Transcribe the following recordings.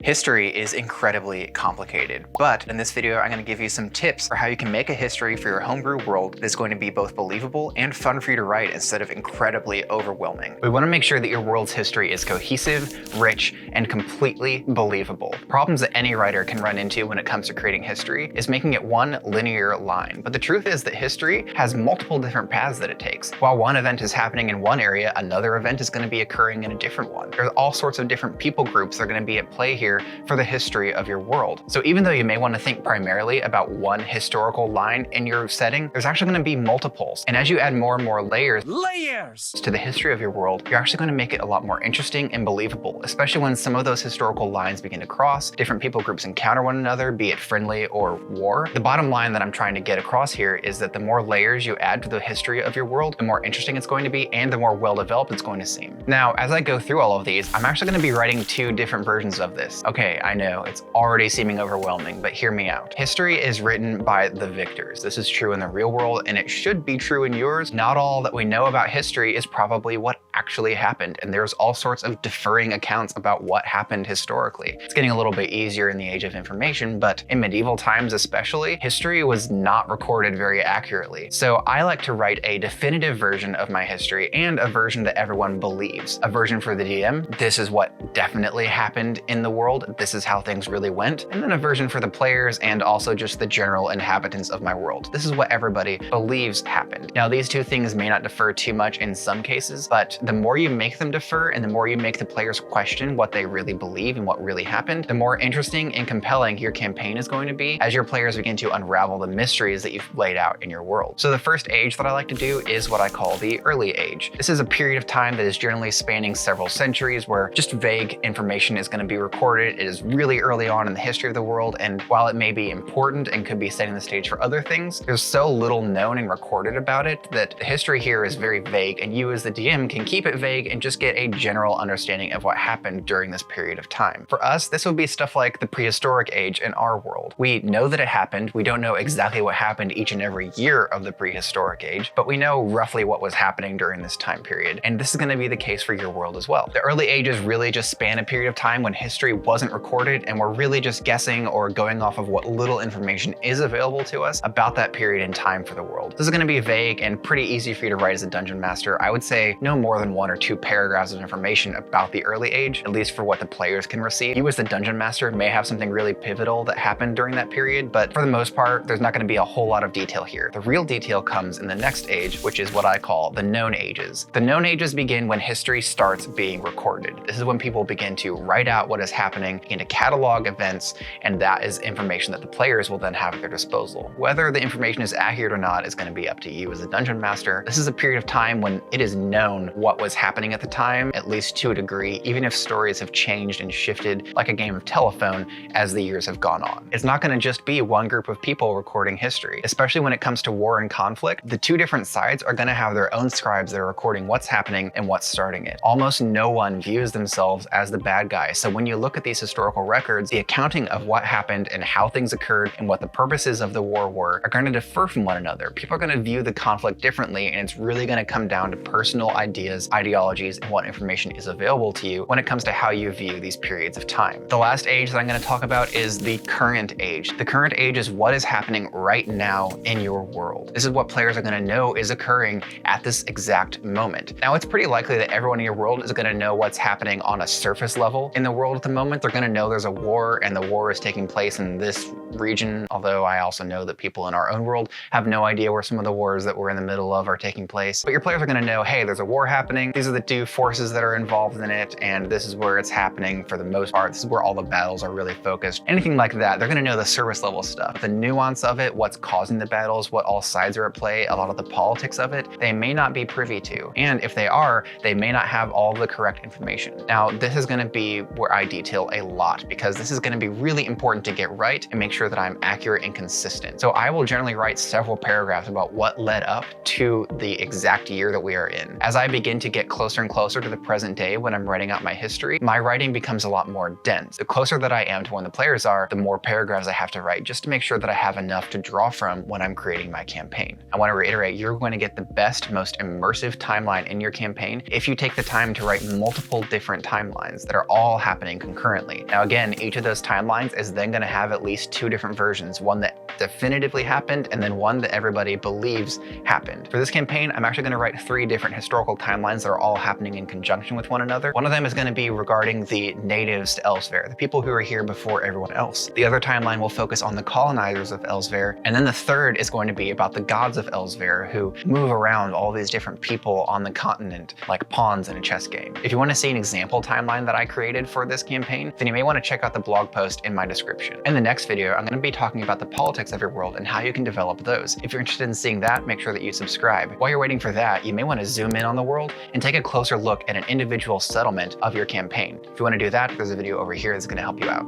History is incredibly complicated, but in this video, I'm going to give you some tips for how you can make a history for your homebrew world that's going to be both believable and fun for you to write instead of incredibly overwhelming. We want to make sure that your world's history is cohesive, rich, and completely believable. Problems that any writer can run into when it comes to creating history is making it one linear line. But the truth is that history has multiple different paths that it takes. While one event is happening in one area, another event is going to be occurring in a different one. There's all sorts of different people groups that are going to be at play here for the history of your world. So even though you may want to think primarily about one historical line in your setting, there's actually going to be multiples. And as you add more and more layers to the history of your world, you're actually going to make it a lot more interesting and believable, especially when some of those historical lines begin to cross, different people groups encounter one another, be it friendly or war. The bottom line that I'm trying to get across here is that the more layers you add to the history of your world, the more interesting it's going to be and the more well-developed it's going to seem. Now, as I go through all of these, I'm actually going to be writing two different versions of this. Okay, I know it's already seeming overwhelming, but hear me out. History is written by the victors. This is true in the real world, and it should be true in yours. Not all that we know about history is probably what actually happened, and there's all sorts of differing accounts about what happened historically. It's getting a little bit easier in the age of information, but in medieval times especially, history was not recorded very accurately. So I like to write a definitive version of my history and a version that everyone believes. A version for the DM, this is what definitely happened in the world, this is how things really went, and then a version for the players and also just the general inhabitants of my world. This is what everybody believes happened. Now, these two things may not differ too much in some cases, but the more you make them differ and the more you make the players question what they really believe and what really happened, the more interesting and compelling your campaign is going to be as your players begin to unravel the mysteries that you've laid out in your world. So the first age that I like to do is what I call the early age. This is a period of time that is generally spanning several centuries where just vague information is going to be recorded. It is really early on in the history of the world, and while it may be important and could be setting the stage for other things, there's so little known and recorded about it that the history here is very vague, and you as the DM can keep it vague and just get a general understanding of what happened during this period of time. For us, this would be stuff like the prehistoric age in our world. We know that it happened. We don't know exactly what happened each and every year of the prehistoric age, but we know roughly what was happening during this time period, and this is going to be the case for your world as well. The early ages really just span a period of time when history wasn't recorded, and we're really just guessing or going off of what little information is available to us about that period in time for the world. This is going to be vague and pretty easy for you to write as a dungeon master. I would say no more than 1 or 2 paragraphs of information about the early age, at least for what the players can receive. You as the dungeon master may have something really pivotal that happened during that period, but for the most part, there's not going to be a whole lot of detail here. The real detail comes in the next age, which is what I call the known ages. The known ages begin when history starts being recorded. This is when people begin to write out what is happening, begin to catalog events, and that is information that the players will then have at their disposal. Whether the information is accurate or not is going to be up to you as a dungeon master. This is a period of time when it is known what was happening at the time, at least to a degree, even if stories have changed and shifted like a game of telephone as the years have gone on. It's not going to just be one group of people recording history. Especially when it comes to war and conflict, the two different sides are going to have their own scribes that are recording what's happening and what's starting it. Almost no one views themselves as the bad guy, so when you look at these historical records, the accounting of what happened and how things occurred and what the purposes of the war were are going to differ from one another. People are going to view the conflict differently, and it's really going to come down to personal ideas, ideologies, and what information is available to you when it comes to how you view these periods of time. The last age that I'm going to talk about is the current age. The current age is what is happening right now in your world. This is what players are going to know is occurring at this exact moment. Now, it's pretty likely that everyone in your world is going to know what's happening on a surface level in the world at the moment. They're going to know there's a war, and the war is taking place in this region, although I also know that people in our own world have no idea where some of the wars that we're in the middle of are taking place. But your players are going to know, hey, there's a war happening, these are the two forces that are involved in it, and this is where it's happening for the most part. This is where all the battles are really focused. Anything like that, they're going to know the surface level stuff. The nuance of it, what's causing the battles, what all sides are at play, a lot of the politics of it, they may not be privy to. And if they are, they may not have all the correct information. Now, this is going to be where I detail a lot, because this is going to be really important to get right and make sure that I'm accurate and consistent. So I will generally write several paragraphs about what led up to the exact year that we are in. As I begin begin to get closer and closer to the present day when I'm writing out my history, my writing becomes a lot more dense. The closer that I am to when the players are, the more paragraphs I have to write just to make sure that I have enough to draw from when I'm creating my campaign. I want to reiterate, you're going to get the best, most immersive timeline in your campaign if you take the time to write multiple different timelines that are all happening concurrently. Now again, each of those timelines is then going to have at least two different versions, one that definitively happened and then one that everybody believes happened. For this campaign, I'm actually going to write 3 different historical timelines that are all happening in conjunction with one another. One of them is going to be regarding the natives to Elsewhere, the people who are here before everyone else. The other timeline will focus on the colonizers of Elsewhere, and then the third is going to be about the gods of Elsewhere who move around all these different people on the continent like pawns in a chess game. If you want to see an example timeline that I created for this campaign, then you may want to check out the blog post in my description. In the next video, I'm going to be talking about the politics of your world and how you can develop those. If you're interested in seeing that, make sure that you subscribe. While you're waiting for that, you may want to zoom in on the world and take a closer look at an individual settlement of your campaign. If you want to do that, there's a video over here that's going to help you out.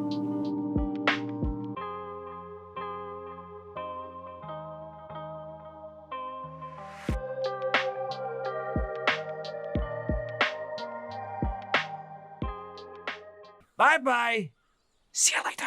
Bye-bye. See you later.